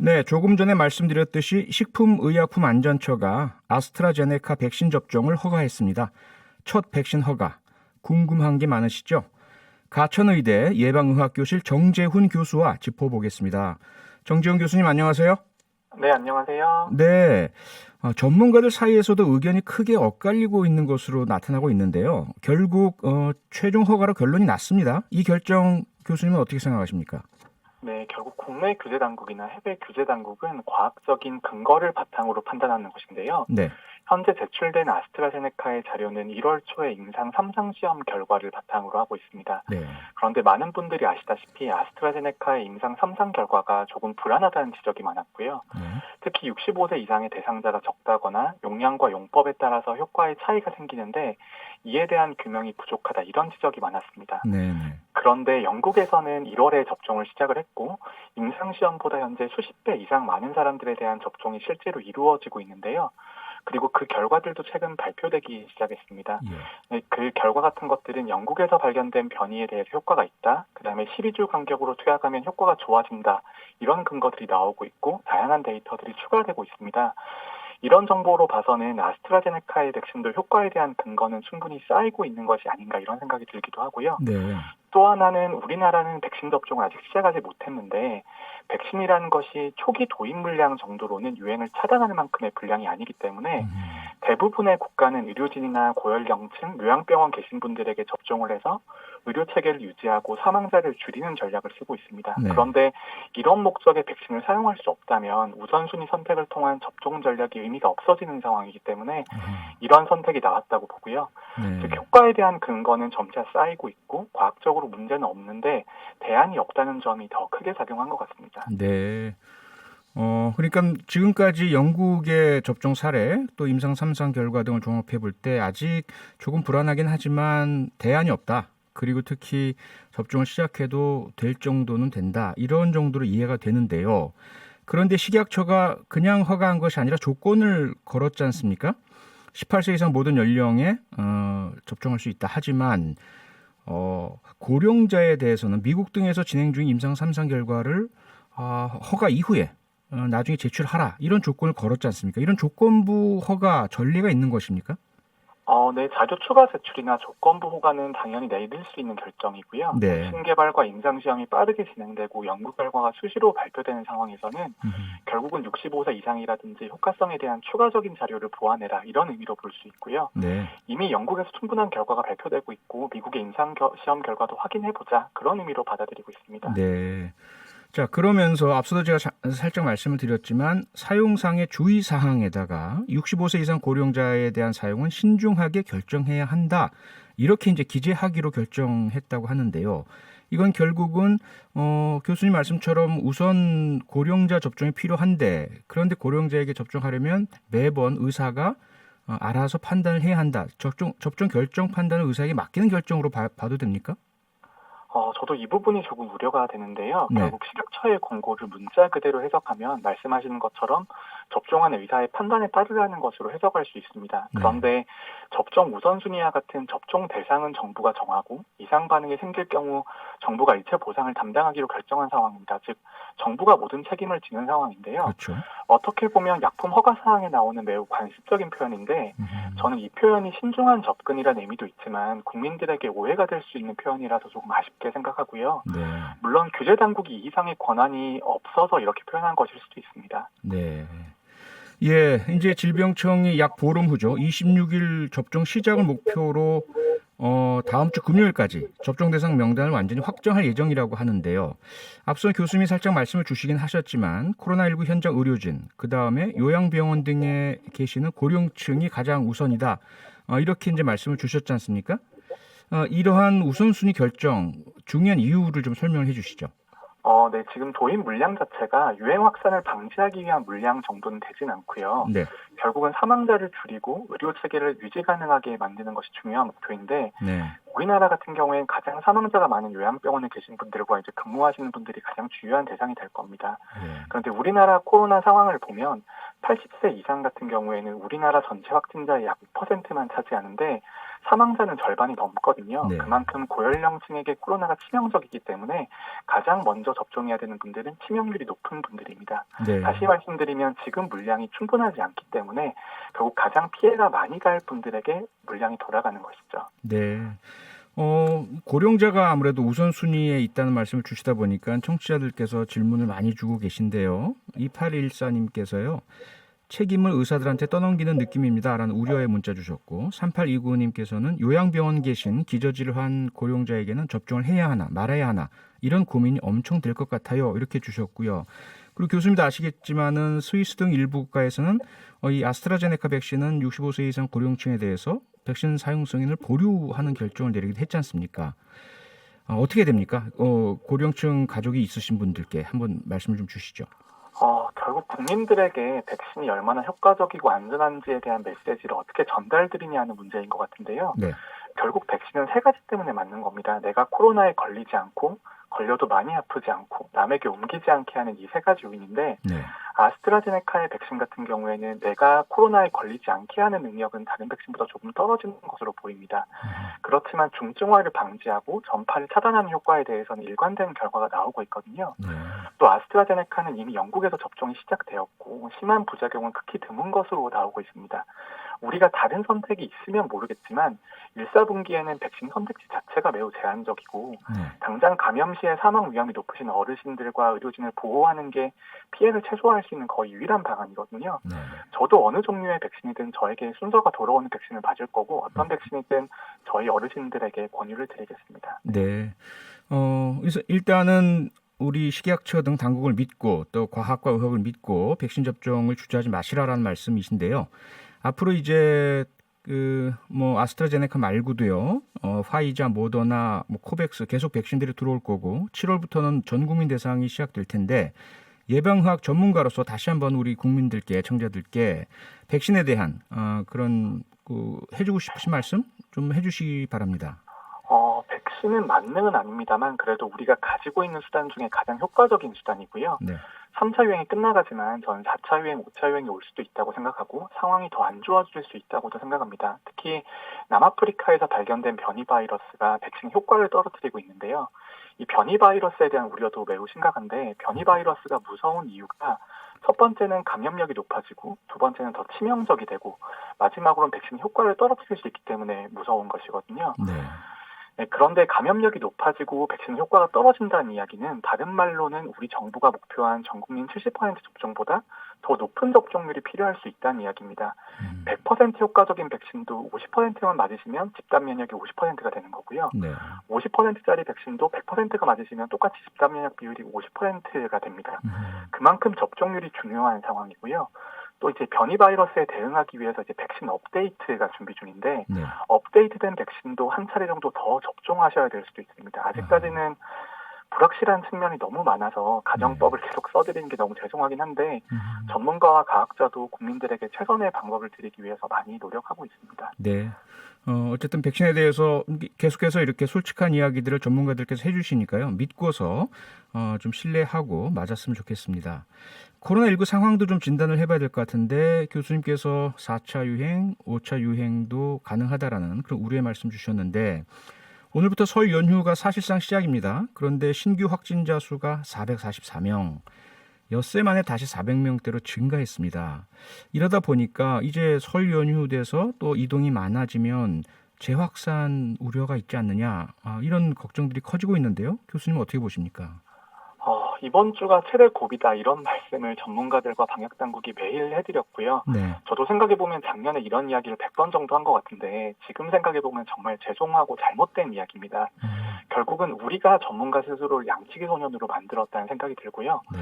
네, 조금 전에 말씀드렸듯이 식품의약품안전처가 아스트라제네카 백신 접종을 허가했습니다. 첫 백신 허가. 궁금한 게 많으시죠? 가천의대 예방의학교실 정재훈 교수와 짚어보겠습니다. 정재훈 교수님 안녕하세요. 네, 안녕하세요. 네, 전문가들 사이에서도 의견이 크게 엇갈리고 있는 것으로 나타나고 있는데요. 결국 최종 허가로 결론이 났습니다. 이 결정 교수님은 어떻게 생각하십니까? 네, 결국 국내 규제 당국이나 해외 규제 당국은 과학적인 근거를 바탕으로 판단하는 것인데요. 네, 현재 제출된 아스트라제네카의 자료는 1월 초에 임상 3상 시험 결과를 바탕으로 하고 있습니다. 네, 그런데 많은 분들이 아시다시피 아스트라제네카의 임상 3상 결과가 조금 불안하다는 지적이 많았고요. 네, 특히 65세 이상의 대상자가 적다거나 용량과 용법에 따라서 효과의 차이가 생기는데 이에 대한 규명이 부족하다 이런 지적이 많았습니다. 네, 네. 그런데 영국에서는 1월에 접종을 시작을 했고 임상시험보다 현재 수십 배 이상 많은 사람들에 대한 접종이 실제로 이루어지고 있는데요. 그리고 그 결과들도 최근 발표되기 시작했습니다. 예. 네, 그 결과 같은 것들은 영국에서 발견된 변이에 대해서 효과가 있다. 그다음에 12주 간격으로 투약하면 효과가 좋아진다. 이런 근거들이 나오고 있고 다양한 데이터들이 추가되고 있습니다. 이런 정보로 봐서는 아스트라제네카의 백신도 효과에 대한 근거는 충분히 쌓이고 있는 것이 아닌가 이런 생각이 들기도 하고요. 네. 또 하나는 우리나라는 백신 접종을 아직 시작하지 못했는데 백신이라는 것이 초기 도입 물량 정도로는 유행을 차단하는 만큼의 분량이 아니기 때문에 대부분의 국가는 의료진이나 고연령층, 요양병원 계신 분들에게 접종을 해서 의료 체계를 유지하고 사망자를 줄이는 전략을 쓰고 있습니다. 네. 그런데 이런 목적의 백신을 사용할 수 없다면 우선순위 선택을 통한 접종 전략이 의미가 없어지는 상황이기 때문에 아하. 이러한 선택이 나왔다고 보고요. 즉 네. 효과에 대한 근거는 점차 쌓이고 있고 과학적으로 문제는 없는데 대안이 없다는 점이 더 크게 작용한 것 같습니다. 네. 그러니까 지금까지 영국의 접종 사례 또 임상 3상 결과 등을 종합해 볼 때 아직 조금 불안하긴 하지만 대안이 없다. 그리고 특히 접종을 시작해도 될 정도는 된다. 이런 정도로 이해가 되는데요. 그런데 식약처가 그냥 허가한 것이 아니라 조건을 걸었지 않습니까? 18세 이상 모든 연령에 접종할 수 있다. 하지만 고령자에 대해서는 미국 등에서 진행 중인 임상 3상 결과를 허가 이후에 나중에 제출하라 이런 조건을 걸었지 않습니까? 이런 조건부 허가 전례가 있는 것입니까? 네, 자료 추가 제출이나 조건부 허가는 당연히 내릴 수 있는 결정이고요. 네. 백신 개발과 임상 시험이 빠르게 진행되고 연구 결과가 수시로 발표되는 상황에서는 결국은 65세 이상이라든지 효과성에 대한 추가적인 자료를 보완해라 이런 의미로 볼 수 있고요. 네. 이미 영국에서 충분한 결과가 발표되고 있고 미국의 임상 시험 결과도 확인해보자 그런 의미로 받아들이고 있습니다. 네. 자, 그러면서 앞서도 제가 살짝 말씀을 드렸지만 사용상의 주의 사항에다가 65세 이상 고령자에 대한 사용은 신중하게 결정해야 한다. 이렇게 이제 기재하기로 결정했다고 하는데요. 이건 결국은 교수님 말씀처럼 우선 고령자 접종이 필요한데 그런데 고령자에게 접종하려면 매번 의사가 알아서 판단을 해야 한다. 접종 결정 판단을 의사에게 맡기는 결정으로 봐도 됩니까? 저도 이 부분이 조금 우려가 되는데요. 네. 결국 식약처의 권고를 문자 그대로 해석하면 말씀하시는 것처럼 접종한 의사의 판단에 따르라는 것으로 해석할 수 있습니다. 네. 그런데 접종 우선순위와 같은 접종 대상은 정부가 정하고 이상 반응이 생길 경우 정부가 일체 보상을 담당하기로 결정한 상황입니다. 즉 정부가 모든 책임을 지는 상황인데요. 그렇죠. 어떻게 보면 약품 허가 사항에 나오는 매우 관습적인 표현인데 저는 이 표현이 신중한 접근이라는 의미도 있지만 국민들에게 오해가 될 수 있는 표현이라서 조금 아쉽게 생각하고요. 네. 물론 규제 당국이 이 이상의 권한이 없어서 이렇게 표현한 것일 수도 있습니다. 네. 예, 이제 질병청이 약 보름 후죠. 26일 접종 시작을 목표로 다음 주 금요일까지 접종 대상 명단을 완전히 확정할 예정이라고 하는데요. 앞서 교수님이 살짝 말씀을 주시긴 하셨지만 코로나19 현장 의료진, 그다음에 요양병원 등에 계시는 고령층이 가장 우선이다. 이렇게 이제 말씀을 주셨지 않습니까? 이러한 우선순위 결정 중요한 이유를 좀 설명을 해 주시죠. 네, 지금 도입 물량 자체가 유행 확산을 방지하기 위한 물량 정도는 되진 않고요. 네. 결국은 사망자를 줄이고 의료 체계를 유지 가능하게 만드는 것이 중요한 목표인데 네. 우리나라 같은 경우엔 가장 사망자가 많은 요양병원에 계신 분들과 이제 근무하시는 분들이 가장 주요한 대상이 될 겁니다. 예. 그런데 우리나라 코로나 상황을 보면 80세 이상 같은 경우에는 우리나라 전체 확진자의 약 6%만 차지하는데 사망자는 절반이 넘거든요. 네. 그만큼 고연령층에게 코로나가 치명적이기 때문에 가장 먼저 접종해야 되는 분들은 치명률이 높은 분들입니다. 네. 다시 말씀드리면 지금 물량이 충분하지 않기 때문에 결국 가장 피해가 많이 갈 분들에게 물량이 돌아가는 것이죠. 네. 고령자가 아무래도 우선순위에 있다는 말씀을 주시다 보니까 청취자들께서 질문을 많이 주고 계신데요. 2814님께서요. 책임을 의사들한테 떠넘기는 느낌입니다라는 우려의 문자 주셨고 3829님께서는 요양병원 계신 기저질환 고령자에게는 접종을 해야 하나 말아야 하나 이런 고민이 엄청 될 것 같아요. 이렇게 주셨고요. 그리고 교수님도 아시겠지만은 스위스 등 일부 국가에서는 이 아스트라제네카 백신은 65세 이상 고령층에 대해서 백신 사용 승인을 보류하는 결정을 내리기도 했지 않습니까? 어떻게 됩니까? 고령층 가족이 있으신 분들께 한번 말씀을 좀 주시죠. 결국 국민들에게 백신이 얼마나 효과적이고 안전한지에 대한 메시지를 어떻게 전달드리냐는 문제인 것 같은데요. 네. 결국 백신은 세 가지 때문에 맞는 겁니다. 내가 코로나에 걸리지 않고 걸려도 많이 아프지 않고 남에게 옮기지 않게 하는 이 세 가지 요인인데 네. 아스트라제네카의 백신 같은 경우에는 내가 코로나에 걸리지 않게 하는 능력은 다른 백신보다 조금 떨어지는 것으로 보입니다. 그렇지만 중증화를 방지하고 전파를 차단하는 효과에 대해서는 일관된 결과가 나오고 있거든요. 네. 또 아스트라제네카는 이미 영국에서 접종이 시작되었고 심한 부작용은 극히 드문 것으로 나오고 있습니다. 우리가 다른 선택이 있으면 모르겠지만 1, 4분기에는 백신 선택지 자체가 매우 제한적이고 네. 당장 감염 시에 사망 위험이 높으신 어르신들과 의료진을 보호하는 게 피해를 최소화할 수 있는 거의 유일한 방안이거든요. 네. 저도 저도 어느 종류의 백신이든 저에게 순서가 돌아오는 백신을 맞을 거고 어떤 백신이든 저희 어르신들에게 권유를 드리겠습니다. 네. 그래서 일단은 우리 식약처 등 당국을 믿고 또 과학과 의학을 믿고 백신 접종을 주저하지 마시라라는 말씀이신데요. 앞으로 이제 아스트라제네카 말고도요. 화이자, 모더나, 코백스 계속 백신들이 들어올 거고 7월부터는 전 국민 대상이 시작될 텐데 예방의학 전문가로서 다시 한번 우리 국민들께 청자들께 백신에 대한 그런 해주고 싶으신 말씀 좀 해주시기 바랍니다. 백신은 만능은 아닙니다만 그래도 우리가 가지고 있는 수단 중에 가장 효과적인 수단이고요. 네. 3차 유행이 끝나가지만 저는 4차 유행, 5차 유행이 올 수도 있다고 생각하고 상황이 더 안 좋아질 수 있다고도 생각합니다. 특히 남아프리카에서 발견된 변이 바이러스가 백신 효과를 떨어뜨리고 있는데요. 이 변이 바이러스에 대한 우려도 매우 심각한데 변이 바이러스가 무서운 이유가 첫 번째는 감염력이 높아지고 두 번째는 더 치명적이 되고 마지막으로는 백신 효과를 떨어뜨릴 수 있기 때문에 무서운 것이거든요. 네. 네, 그런데 감염력이 높아지고 백신 효과가 떨어진다는 이야기는 다른 말로는 우리 정부가 목표한 전 국민 70% 접종보다 더 높은 접종률이 필요할 수 있다는 이야기입니다. 100% 효과적인 백신도 50%만 맞으시면 집단 면역이 50%가 되는 거고요. 네. 50%짜리 백신도 100%가 맞으시면 똑같이 집단 면역 비율이 50%가 됩니다. 그만큼 접종률이 중요한 상황이고요. 또 이제 변이 바이러스에 대응하기 위해서 이제 백신 업데이트가 준비 중인데 네. 업데이트된 백신도 한 차례 정도 더 접종하셔야 될 수도 있습니다. 아직까지는 불확실한 측면이 너무 많아서 가정법을 계속 써드리는 게 너무 죄송하긴 한데 전문가와 과학자도 국민들에게 최선의 방법을 드리기 위해서 많이 노력하고 있습니다. 네. 어쨌든 백신에 대해서 계속해서 이렇게 솔직한 이야기들을 전문가들께서 해주시니까요. 믿고서 좀 신뢰하고 맞았으면 좋겠습니다. 코로나19 상황도 좀 진단을 해봐야 될 것 같은데 교수님께서 4차 유행, 5차 유행도 가능하다라는 그런 우려의 말씀 주셨는데 오늘부터 설 연휴가 사실상 시작입니다. 그런데 신규 확진자 수가 444명, 엿새 만에 다시 400명대로 증가했습니다. 이러다 보니까 이제 설 연휴 돼서 또 이동이 많아지면 재확산 우려가 있지 않느냐 이런 걱정들이 커지고 있는데요. 교수님 어떻게 보십니까? 이번 주가 최대 고비다 이런 말씀을 전문가들과 방역당국이 매일 해드렸고요. 네. 저도 생각해보면 작년에 이런 이야기를 100번 정도 한 것 같은데 지금 생각해보면 정말 죄송하고 잘못된 이야기입니다. 결국은 우리가 전문가 스스로를 양치기 소년으로 만들었다는 생각이 들고요. 네.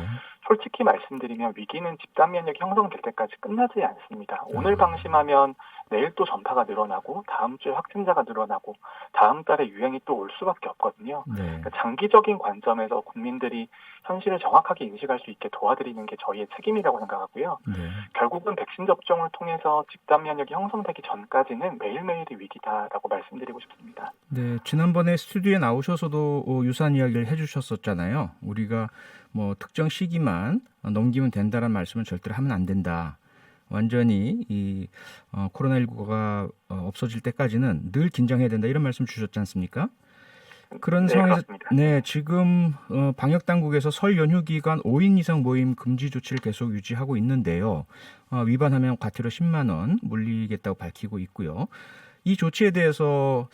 솔직히 말씀드리면 위기는 집단 면역이 형성될 때까지 끝나지 않습니다. 오늘 방심하면 내일 또 전파가 늘어나고 다음 주에 확진자가 늘어나고 다음 달에 유행이 또 올 수밖에 없거든요. 네. 그러니까 장기적인 관점에서 국민들이 현실을 정확하게 인식할 수 있게 도와드리는 게 저희의 책임이라고 생각하고요. 네. 결국은 백신 접종을 통해서 집단 면역이 형성되기 전까지는 매일매일이 위기다라고 말씀드리고 싶습니다. 네, 지난번에 스튜디오에 나오셔서도 유사한 이야기를 해주셨었잖아요. 우리가 특정 시기만 넘기면 된다는 말씀을 절대로 하면 안 된다. 완전히 이 코로나19가 없어질 때까지는 늘 긴장해야 된다 이런 말씀 주셨지 않습니까? 그런 네, 상황에서 그렇습니다. 네, 지금 방역 당국에서 설 연휴 기간 5인 이상 모임 금지 조치를 계속 유지하고 있는데요. 위반하면 과태료 10만 원 물리겠다고 밝히고 있고요. 이 조치에 대해서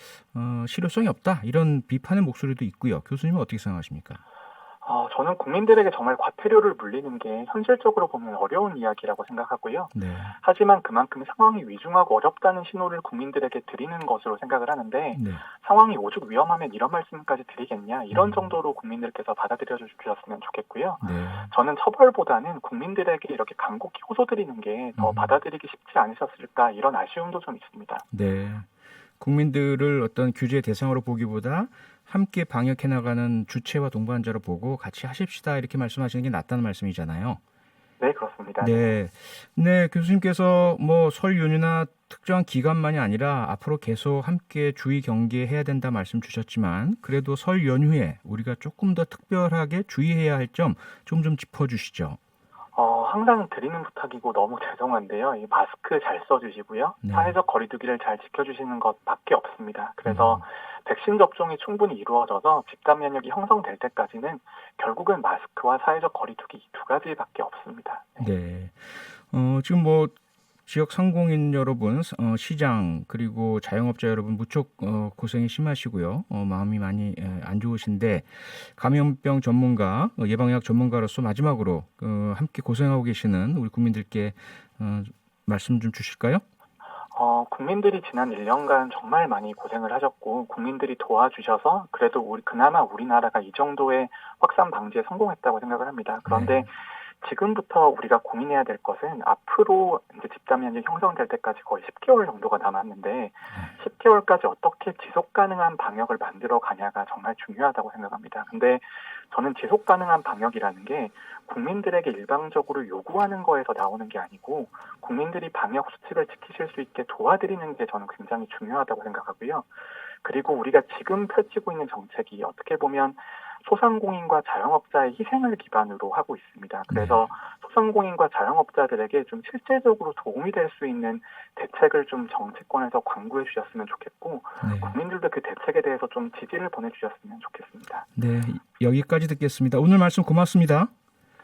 실효성이 없다 이런 비판의 목소리도 있고요. 교수님은 어떻게 생각하십니까? 저는 국민들에게 정말 과태료를 물리는 게 현실적으로 보면 어려운 이야기라고 생각하고요. 네. 하지만 그만큼 상황이 위중하고 어렵다는 신호를 국민들에게 드리는 것으로 생각을 하는데 네. 상황이 오죽 위험하면 이런 말씀까지 드리겠냐 이런 정도로 국민들께서 받아들여 주셨으면 좋겠고요. 네. 저는 처벌보다는 국민들에게 이렇게 간곡히 호소드리는 게 더 받아들이기 쉽지 않으셨을까 이런 아쉬움도 좀 있습니다. 네. 국민들을 어떤 규제 대상으로 보기보다 함께 방역해 나가는 주체와 동반자로 보고 같이 하십시다 이렇게 말씀하시는 게 낫다는 말씀이잖아요. 네, 그렇습니다. 네. 네, 교수님께서 뭐 설 연휴나 특정한 기간만이 아니라 앞으로 계속 함께 주의 경계해야 된다 말씀 주셨지만 그래도 설 연휴에 우리가 조금 더 특별하게 주의해야 할 점 좀 짚어주시죠. 항상 드리는 부탁이고 너무 죄송한데요. 이 마스크 잘 써주시고요. 네. 사회적 거리두기를 잘 지켜주시는 것밖에 없습니다. 그래서 백신 접종이 충분히 이루어져서 집단 면역이 형성될 때까지는 결국은 마스크와 사회적 거리두기 이 두 가지밖에 없습니다. 네. 지금 뭐 지역 상공인 여러분, 시장 그리고 자영업자 여러분 무척 고생이 심하시고요. 마음이 많이 안 좋으신데 감염병 전문가, 예방의학 전문가로서 마지막으로 함께 고생하고 계시는 우리 국민들께 말씀 좀 주실까요? 국민들이 지난 1년간 정말 많이 고생을 하셨고 국민들이 도와주셔서 그래도 그나마 우리나라가 이 정도의 확산 방지에 성공했다고 생각을 합니다. 그런데 네. 지금부터 우리가 고민해야 될 것은 앞으로 이제 집단 면역이 형성될 때까지 거의 10개월 정도가 남았는데 10개월까지 어떻게 지속 가능한 방역을 만들어 가냐가 정말 중요하다고 생각합니다. 근데 저는 지속 가능한 방역이라는 게 국민들에게 일방적으로 요구하는 거에서 나오는 게 아니고 국민들이 방역 수칙을 지키실 수 있게 도와드리는 게 저는 굉장히 중요하다고 생각하고요. 그리고 우리가 지금 펼치고 있는 정책이 어떻게 보면 소상공인과 자영업자의 희생을 기반으로 하고 있습니다. 그래서 소상공인과 자영업자들에게 좀 실제적으로 도움이 될 수 있는 대책을 좀 정치권에서 광고해 주셨으면 좋겠고 네. 국민들도 그 대책에 대해서 좀 지지를 보내주셨으면 좋겠습니다. 네, 여기까지 듣겠습니다. 오늘 말씀 고맙습니다.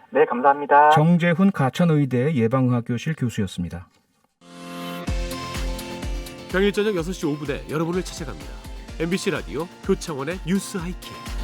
네, 감사합니다. 정재훈 가천의대 예방의학교실 교수였습니다. 평일 저녁 6시 5분에 여러분을 찾아갑니다. MBC 라디오 표창원의 뉴스 하이킥.